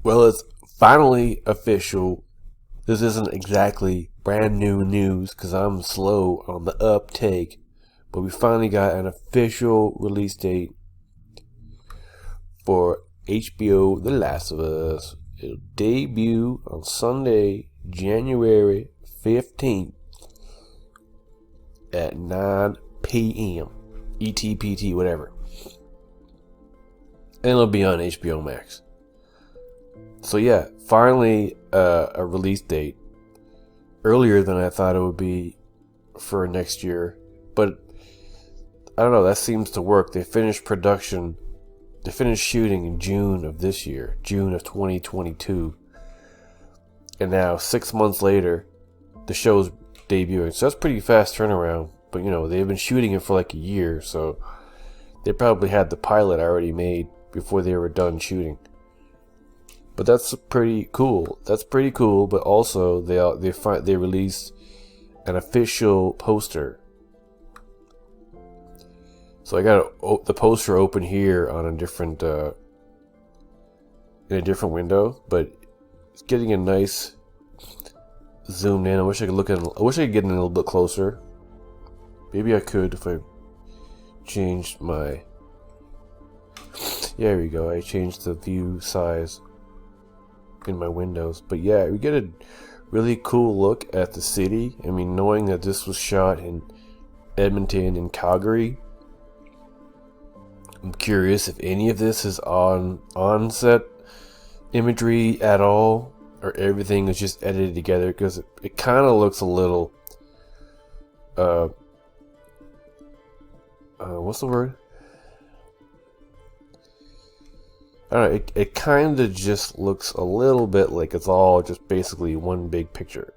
Well, it's finally official. This isn't exactly brand new news because I'm slow on the uptake, but we finally got an official release date for HBO The Last of Us. It'll debut on Sunday, January 15th at 9 p.m. ETPT, whatever. And it'll be on HBO Max. So yeah, finally a release date. Earlier than I thought it would be for next year. But I don't know, that seems to work. They finished production. They finished shooting in June of this year. June of 2022. And now 6 months later, the show's debuting. So that's pretty fast turnaround. But you know, they've been shooting it for like a year. So they probably had the pilot already made before they were done shooting. But that's pretty cool. That's pretty cool. But also, they released an official poster. So I got the poster open here on a different in a different window, but it's getting a nice zoomed in. I wish I could get in a little bit closer. Maybe I could if I changed my. Yeah, there we go. I changed the view size in my windows. But yeah, we get a really cool look at the city. I mean, knowing that this was shot in Edmonton and Calgary, I'm curious if any of this is on set imagery at all, or everything is just edited together, because it kind of looks a little what's the word? I don't know, it kind of just looks a little bit like it's all just basically one big picture.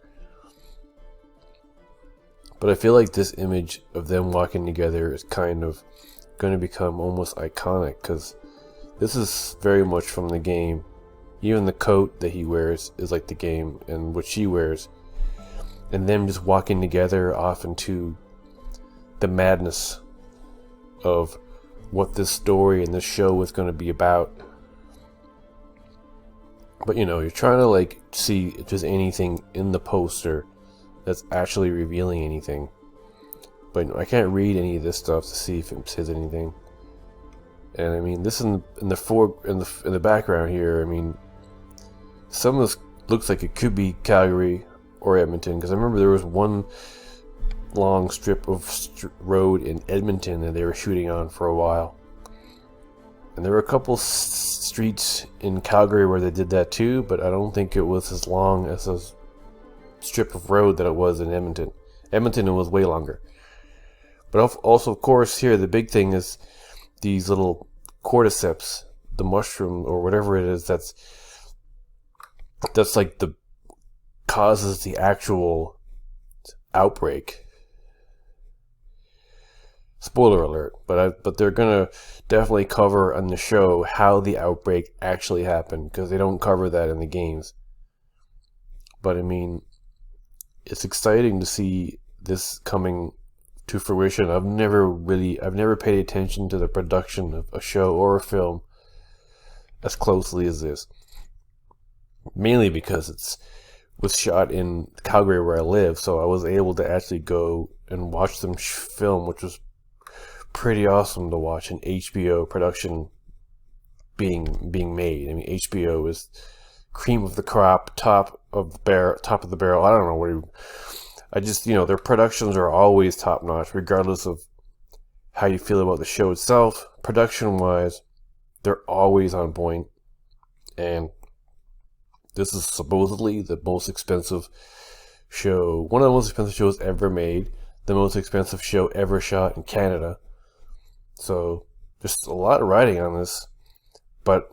But I feel like this image of them walking together is kind of going to become almost iconic, because this is very much from the game. Even the coat that he wears is like the game, and what she wears. And them just walking together off into the madness of what this story and this show is going to be about. But you know, you're trying to like see if there's anything in the poster that's actually revealing anything. But I can't read any of this stuff to see if it says anything. And I mean, this in the background here, I mean, some of this looks like it could be Calgary or Edmonton, because I remember there was one long strip of road in Edmonton that they were shooting on for a while. And there were a couple streets in Calgary where they did that too, but I don't think it was as long as a strip of road that it was in Edmonton. Edmonton, it was way longer. But also, of course, here the big thing is these little cordyceps, the mushroom or whatever it is that's like the causes the actual outbreak. Spoiler alert, but they're gonna definitely cover on the show how the outbreak actually happened, because they don't cover that in the games. But I mean, it's exciting to see this coming to fruition. I've never paid attention to the production of a show or a film as closely as this. Mainly because it was shot in Calgary where I live, so I was able to actually go and watch them film, which was pretty awesome to watch an HBO production being made. I mean, HBO is cream of the crop, top of the barrel. I don't know I just, you know, their productions are always top notch, regardless of how you feel about the show itself. Production wise, they're always on point. And this is supposedly the most expensive show, one of the most expensive shows ever made, the most expensive show ever shot in Canada. So, just a lot of writing on this, but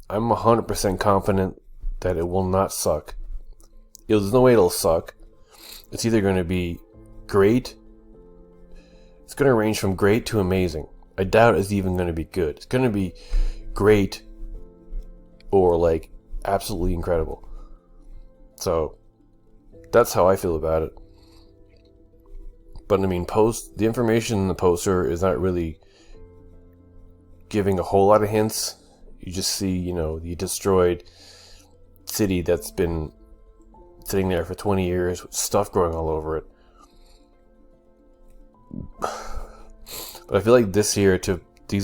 I'm 100% confident that it will not suck. There's no way it'll suck. It's either going to be great, it's going to range from great to amazing. I doubt it's even going to be good. It's going to be great or like absolutely incredible. So, that's how I feel about it. But I mean, the information in the poster is not really giving a whole lot of hints. You just see, the destroyed city that's been sitting there for 20 years with stuff growing all over it. But I feel like these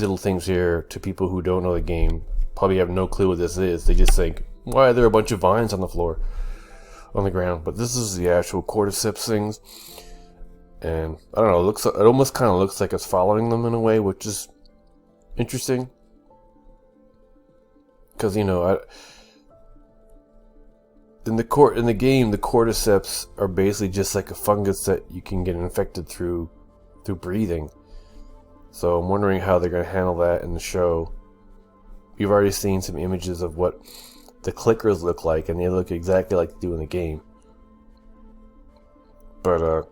little things here, to people who don't know the game, probably have no clue what this is. They just think, why are there a bunch of vines on the ground? But this is the actual cordyceps things. And I don't know, it almost kind of looks like it's following them in a way, which is interesting. Because, in the game, the cordyceps are basically just like a fungus that you can get infected through breathing. So I'm wondering how they're going to handle that in the show. You've already seen some images of what the clickers look like, and they look exactly like they do in the game. But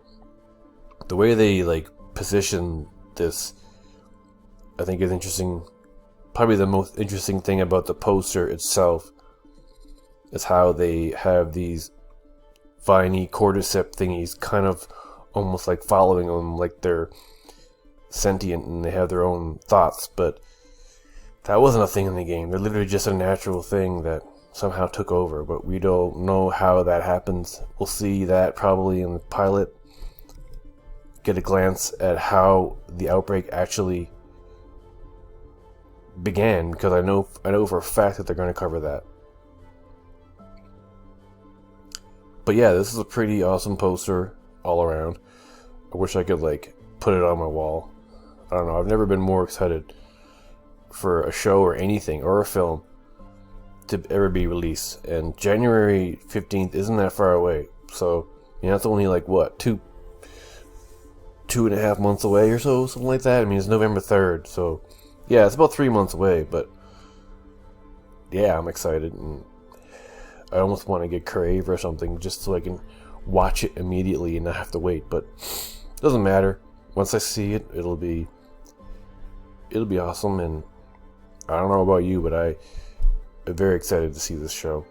the way they position this, I think, is interesting. Probably the most interesting thing about the poster itself is how they have these viney cordyceps thingies kind of almost like following them, like they're sentient and they have their own thoughts. But that wasn't a thing in the game. They're literally just a natural thing that somehow took over, but we don't know how that happens. We'll see that probably in the pilot. Get a glance at how the outbreak actually began, because I know for a fact that they're going to cover that. But yeah, this is a pretty awesome poster all around. I wish I could put it on my wall. I don't know, I've never been more excited for a show or anything or a film to ever be released. And January 15th isn't that far away. So, that's only 2.5 months away or so, something like that. I mean, it's November 3rd, so yeah, it's about 3 months away, but yeah, I'm excited, and I almost want to get Crave or something just so I can watch it immediately and not have to wait, but it doesn't matter. Once I see it, it'll be awesome, and I don't know about you, but I'm very excited to see this show.